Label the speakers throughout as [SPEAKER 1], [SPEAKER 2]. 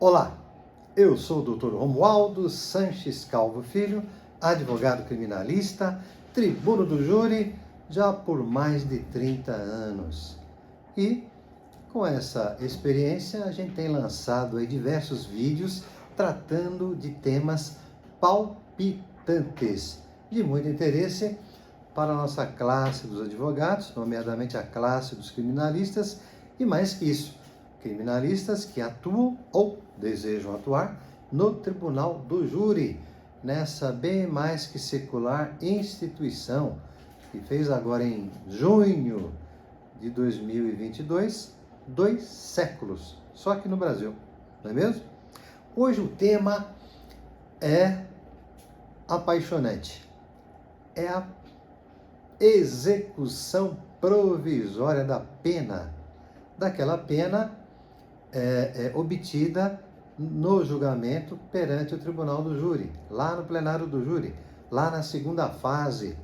[SPEAKER 1] Olá, eu sou o Dr. Romualdo Sanches Calvo Filho, advogado criminalista, tribuno do júri, já por mais de 30 anos. E com essa experiência a gente tem lançado aí diversos vídeos tratando de temas palpitantes, de muito interesse para a nossa classe dos advogados, nomeadamente a classe dos criminalistas, e mais que isso, criminalistas que atuam ou desejam atuar no Tribunal do Júri, nessa bem mais que secular instituição, que fez agora em junho de 2022, 2 séculos, só aqui no Brasil, não é mesmo? Hoje o tema é apaixonante, é a execução provisória da pena, daquela pena obtida no julgamento perante o Tribunal do Júri, lá no plenário do júri, lá na segunda fase.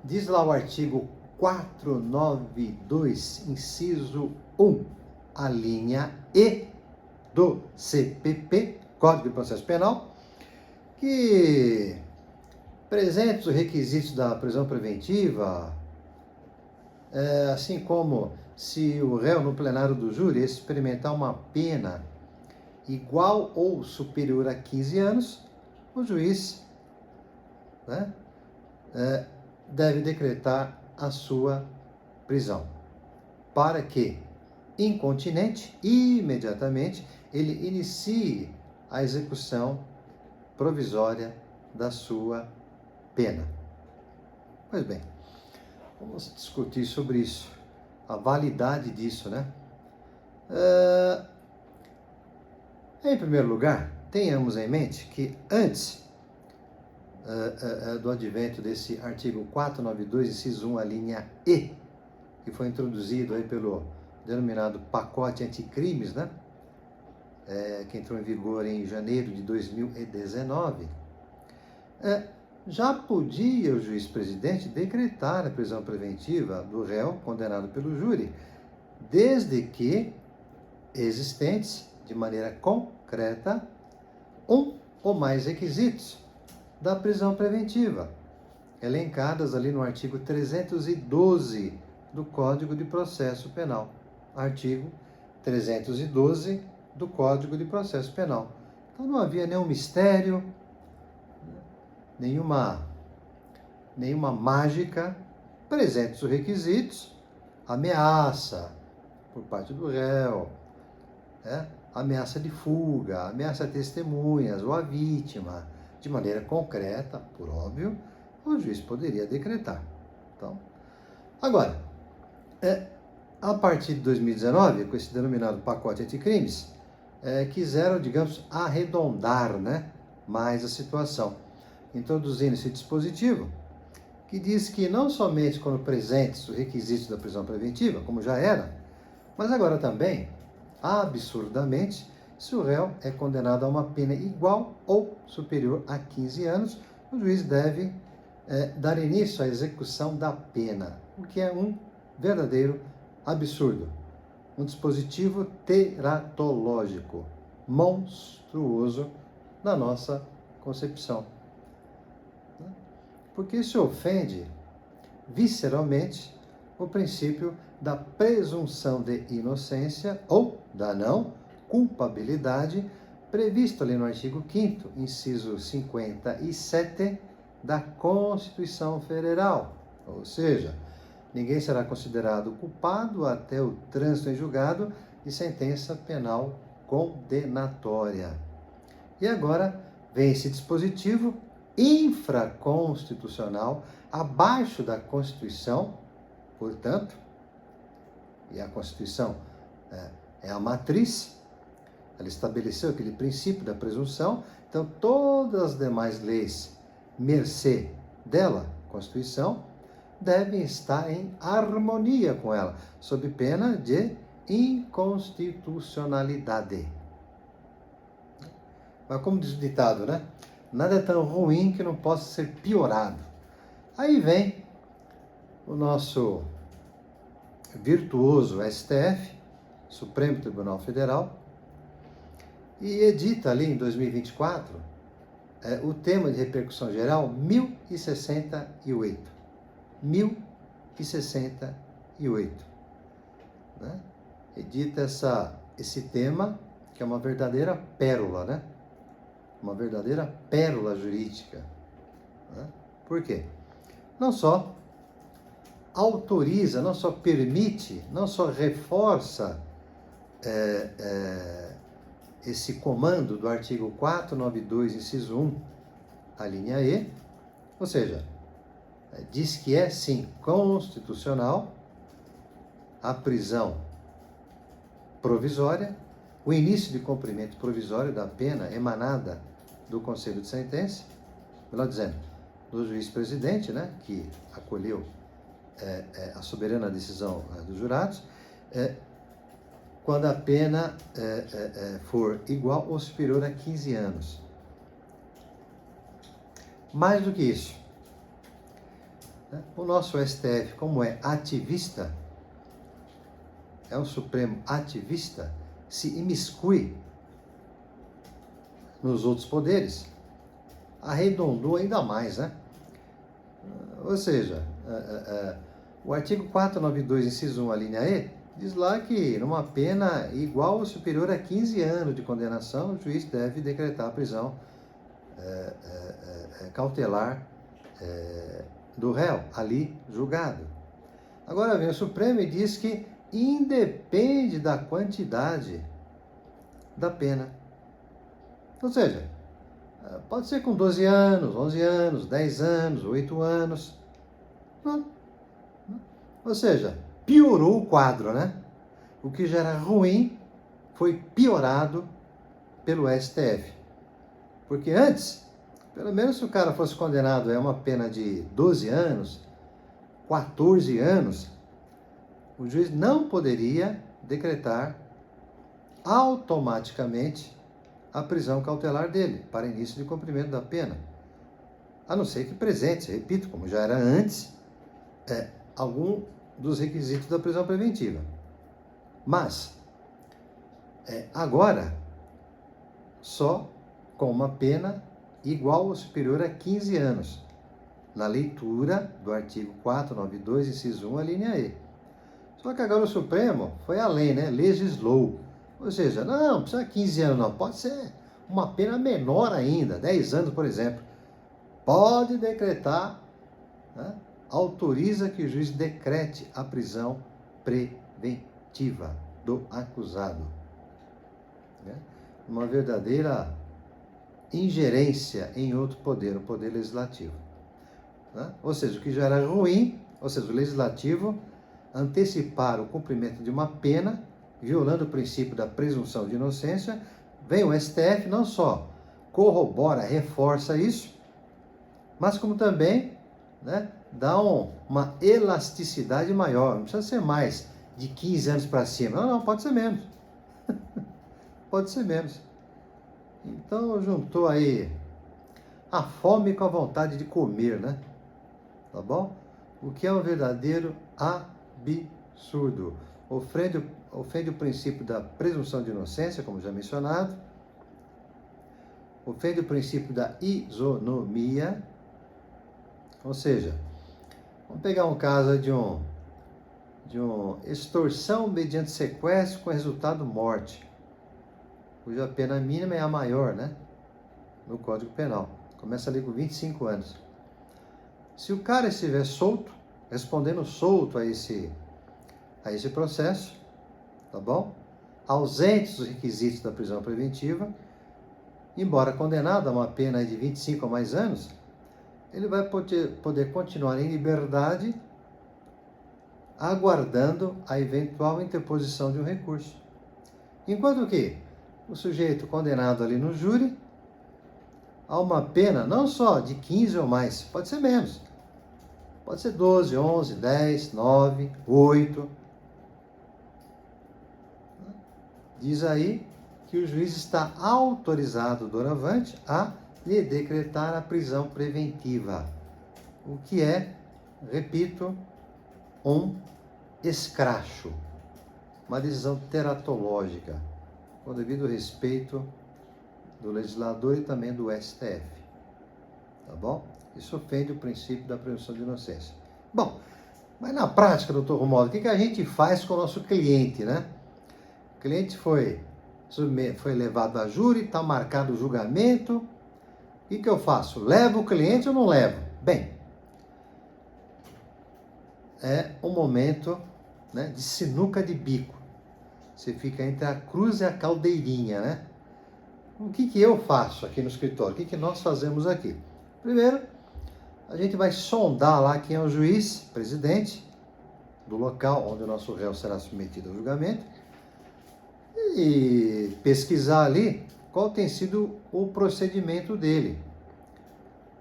[SPEAKER 1] Diz lá o artigo 492, inciso 1, a linha E do CPP, Código de Processo Penal, que presentes os requisitos da prisão preventiva, assim como se o réu no plenário do júri experimentar uma pena igual ou superior a 15 anos, o juiz, né, deve decretar a sua prisão, para que, incontinente, imediatamente, ele inicie a execução provisória da sua pena. Pois bem, vamos discutir sobre isso, a validade disso, né? Em primeiro lugar, tenhamos em mente que antes do advento desse artigo 492, inciso 1, a linha E, que foi introduzido aí pelo denominado pacote anticrimes, né? Que entrou em vigor em janeiro de 2019, já podia o juiz-presidente decretar a prisão preventiva do réu condenado pelo júri, desde que existentes, de maneira concreta, um ou mais requisitos da prisão preventiva, elencadas ali no artigo 312 do Código de Processo Penal. Artigo 312 do Código de Processo Penal. Então não havia nenhum mistério, nenhuma mágica, presentes os requisitos, ameaça por parte do réu, ameaça de fuga, ameaça a testemunhas ou a vítima, de maneira concreta, por óbvio, o juiz poderia decretar. Então, agora, a partir de 2019, com esse denominado pacote anticrimes, quiseram, digamos, arredondar, mais a situação, introduzindo esse dispositivo que diz que não somente quando presentes os requisitos da prisão preventiva, como já era, mas agora também, absurdamente, se o réu é condenado a uma pena igual ou superior a 15 anos, o juiz deve dar início à execução da pena, o que é um verdadeiro absurdo. Um dispositivo teratológico, monstruoso na nossa concepção. Porque se ofende visceralmente o princípio da presunção de inocência ou da não culpabilidade previsto ali no artigo 5º, inciso 57 da Constituição Federal. Ou seja, ninguém será considerado culpado até o trânsito em julgado de sentença penal condenatória. E agora vem esse dispositivo infraconstitucional, abaixo da Constituição, portanto, e a Constituição é a matriz, ela estabeleceu aquele princípio da presunção, então todas as demais leis, mercê dela, Constituição, devem estar em harmonia com ela, sob pena de inconstitucionalidade. Mas como diz o ditado, nada é tão ruim que não possa ser piorado. Aí vem o nosso virtuoso STF, Supremo Tribunal Federal, e edita ali em 2024 o tema de repercussão geral 1068. 1068. Né? Edita esse tema, que é uma verdadeira pérola, né? Uma verdadeira pérola jurídica. Né? Por quê? Não só autoriza, não só permite, não só reforça esse comando do artigo 492, inciso 1, a linha E, ou seja, diz que é, sim, constitucional a prisão provisória, o início de cumprimento provisório da pena emanada do Conselho de Sentença, melhor dizendo, do juiz-presidente, né, que acolheu a soberana decisão dos jurados, quando a pena for igual ou superior a 15 anos. Mais do que isso, né, o nosso STF, como é ativista, é um Supremo ativista, se imiscui nos outros poderes, arredondou ainda mais, né? Ou seja, o artigo 492, inciso 1, a linha E, diz lá que numa pena igual ou superior a 15 anos de condenação, o juiz deve decretar a prisão cautelar do réu, ali julgado. Agora vem o Supremo e diz que independe da quantidade da pena. Ou seja, pode ser com 12 anos, 11 anos, 10 anos, 8 anos. Não. Ou seja, piorou o quadro, né? O que já era ruim foi piorado pelo STF. Porque antes, pelo menos se o cara fosse condenado a uma pena de 12 anos, 14 anos, o juiz não poderia decretar automaticamente a prisão cautelar dele para início de cumprimento da pena. A não ser que presente, repito, como já era antes, algum dos requisitos da prisão preventiva. Mas, agora, só com uma pena igual ou superior a 15 anos, na leitura do artigo 492, inciso 1, a linha E. Só que agora o Supremo foi além, né? Legislou. Ou seja, não precisa 15 anos, não. Pode ser uma pena menor ainda, 10 anos, por exemplo. Pode decretar, né? Autoriza que o juiz decrete a prisão preventiva do acusado. Né? Uma verdadeira ingerência em outro poder, o poder legislativo. Né? Ou seja, o que já era ruim, ou seja, o legislativo antecipar o cumprimento de uma pena, violando o princípio da presunção de inocência, vem o STF, não só corrobora, reforça isso, mas como também, né, dá uma elasticidade maior. Não precisa ser mais de 15 anos para cima. Não, pode ser menos. Pode ser menos. Então, juntou aí a fome com a vontade de comer, né? Tá bom? O que é um verdadeiro absurdo. Ofende o princípio da presunção de inocência, como já mencionado. Ofende o princípio da isonomia. Ou seja, vamos pegar um caso de uma extorsão mediante sequestro com resultado morte, cuja pena mínima é a maior, né? No Código Penal. Começa ali com 25 anos. Se o cara estiver solto, respondendo solto a esse processo, tá bom? Ausentes os requisitos da prisão preventiva, embora condenado a uma pena de 25 ou mais anos, ele vai poder continuar em liberdade, aguardando a eventual interposição de um recurso. Enquanto que o sujeito condenado ali no júri a uma pena não só de 15 ou mais, pode ser menos. Pode ser 12, 11, 10, 9, 8. Diz aí que o juiz está autorizado, doravante, a lhe decretar a prisão preventiva. O que é, repito, um escracho. Uma decisão teratológica, com devido respeito do legislador e também do STF. Tá bom? Isso ofende o princípio da presunção de inocência. Bom, mas na prática, doutor Romualdo, o que a gente faz com o nosso cliente, né? O cliente foi levado a júri, está marcado o julgamento. O que eu faço? Levo o cliente ou não levo? Bem, é um momento, né, de sinuca de bico. Você fica entre a cruz e a caldeirinha, né? O que eu faço aqui no escritório? O que nós fazemos aqui? Primeiro, a gente vai sondar lá quem é o juiz, presidente, do local onde o nosso réu será submetido ao julgamento e pesquisar ali qual tem sido o procedimento dele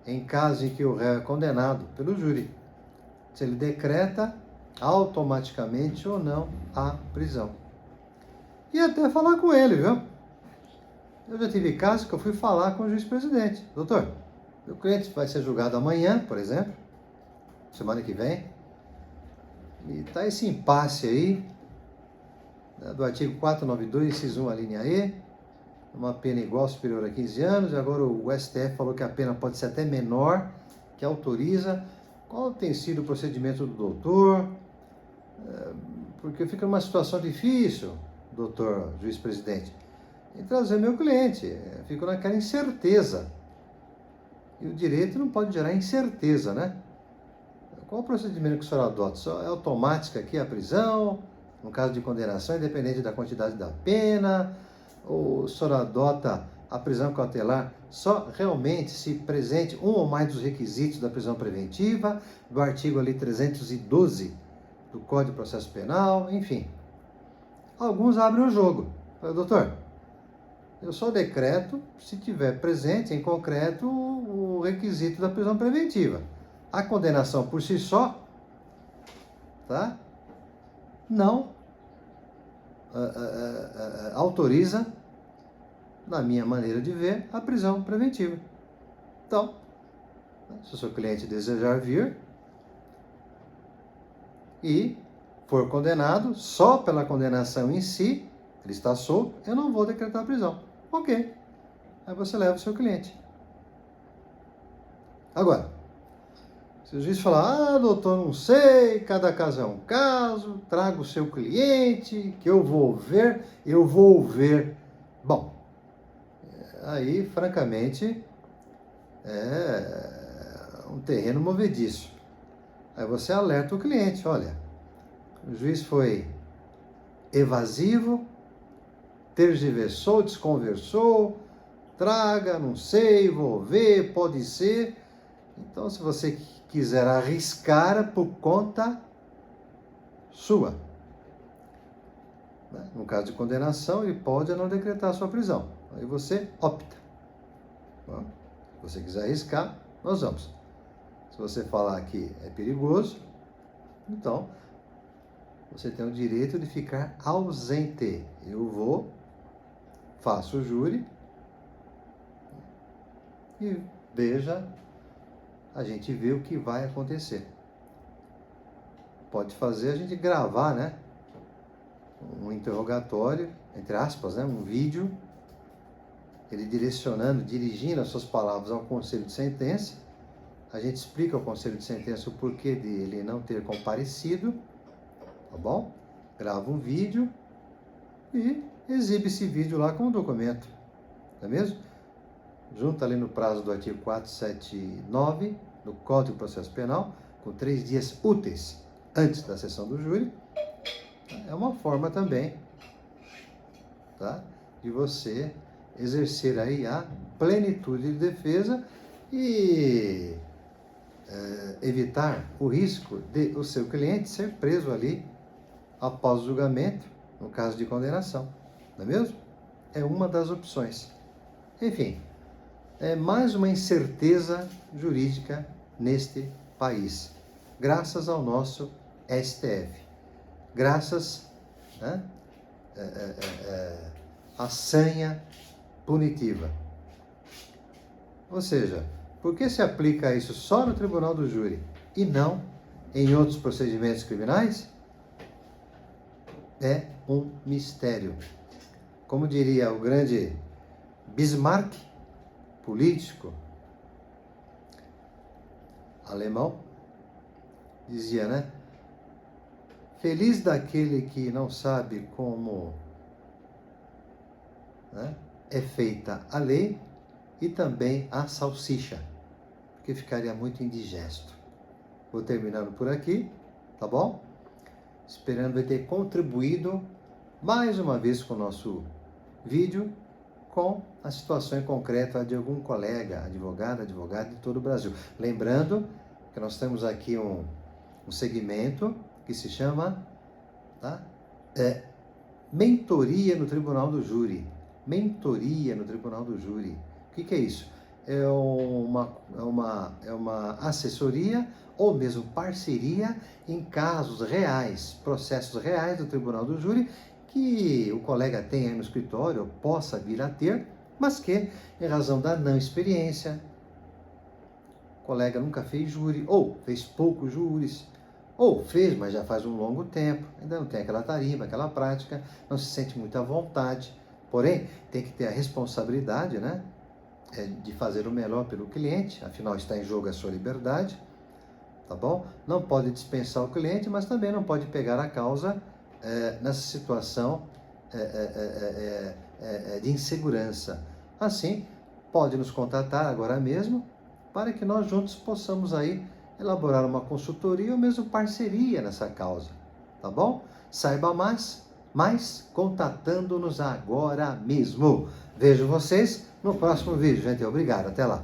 [SPEAKER 1] em caso em que o réu é condenado pelo júri. Se ele decreta automaticamente ou não a prisão. E até falar com ele, viu? Eu já tive casos que eu fui falar com o juiz-presidente. Doutor, meu cliente vai ser julgado amanhã, por exemplo, semana que vem, e está esse impasse aí, né, do artigo 492, inciso 1, a linha E, uma pena igual ou superior a 15 anos, e agora o STF falou que a pena pode ser até menor, que autoriza. Qual tem sido o procedimento do doutor? Porque fica numa situação difícil, doutor juiz-presidente, em trazer meu cliente. Fico naquela incerteza. E o direito não pode gerar incerteza, né? Qual o procedimento que o senhor adota? Só é automática aqui a prisão, no caso de condenação, independente da quantidade da pena? Ou o senhor adota a prisão cautelar só realmente se presente um ou mais dos requisitos da prisão preventiva, do artigo ali 312 do Código de Processo Penal, enfim. Alguns abrem o jogo. Fala, doutor, eu só decreto se tiver presente em concreto o requisito da prisão preventiva. A condenação por si só, tá? Não autoriza, na minha maneira de ver, a prisão preventiva. Então, se o seu cliente desejar vir e for condenado só pela condenação em si, ele está solto, eu não vou decretar a prisão. Ok. Aí você leva o seu cliente. Agora, se o juiz falar, doutor, não sei, cada caso é um caso, traga o seu cliente, que eu vou ver. Bom, aí, francamente, é um terreno movediço. Aí você alerta o cliente, olha, o juiz foi evasivo, tergiversou, desconversou, traga, não sei, vou ver, pode ser. Então, se você quiser arriscar, por conta sua. No caso de condenação, ele pode ou não decretar a sua prisão. Aí você opta. Bom, se você quiser arriscar, nós vamos. Se você falar que é perigoso, então você tem o direito de ficar ausente. Eu vou, faço o júri e veja, a gente vê o que vai acontecer. Pode fazer a gente gravar, né? Um interrogatório, entre aspas, né? Um vídeo, ele direcionando, dirigindo as suas palavras ao conselho de sentença. A gente explica ao conselho de sentença o porquê dele não ter comparecido, tá bom? Grava um vídeo e exibe esse vídeo lá com o documento, não é mesmo? Junta ali no prazo do artigo 479 do Código de Processo Penal, com 3 dias úteis antes da sessão do júri. É uma forma também, tá, de você exercer aí a plenitude de defesa e evitar o risco de o seu cliente ser preso ali após o julgamento, no caso de condenação, não é mesmo? É uma das opções. Enfim, é mais uma incerteza jurídica neste país, graças ao nosso STF, graças, né, à sanha punitiva. Ou seja, por que se aplica isso só no tribunal do júri e não em outros procedimentos criminais? É um mistério. Como diria o grande Bismarck, político alemão, dizia, né? Feliz daquele que não sabe como, né, é feita a lei e também a salsicha, porque ficaria muito indigesto. Vou terminando por aqui, tá bom? Esperando ter contribuído mais uma vez com o nosso vídeo, com a situação em concreto de algum colega, advogado de todo o Brasil. Lembrando que nós temos aqui um segmento que se chama, tá? Mentoria no Tribunal do Júri. Mentoria no Tribunal do Júri. O que é isso? É uma assessoria ou mesmo parceria em casos reais, processos reais do Tribunal do Júri, que o colega tem aí no escritório, ou possa vir a ter, mas que, em razão da não experiência, o colega nunca fez júri, ou fez poucos júris, ou fez, mas já faz um longo tempo, ainda não tem aquela tarimba, aquela prática, não se sente muito à vontade, porém, tem que ter a responsabilidade, né, de fazer o melhor pelo cliente, afinal está em jogo a sua liberdade, tá bom? Não pode dispensar o cliente, mas também não pode pegar a causa nessa situação de insegurança. Assim, pode nos contatar agora mesmo para que nós juntos possamos aí elaborar uma consultoria ou mesmo parceria nessa causa, tá bom? Saiba mais contatando-nos agora mesmo. Vejo vocês no próximo vídeo, gente. Obrigado, até lá.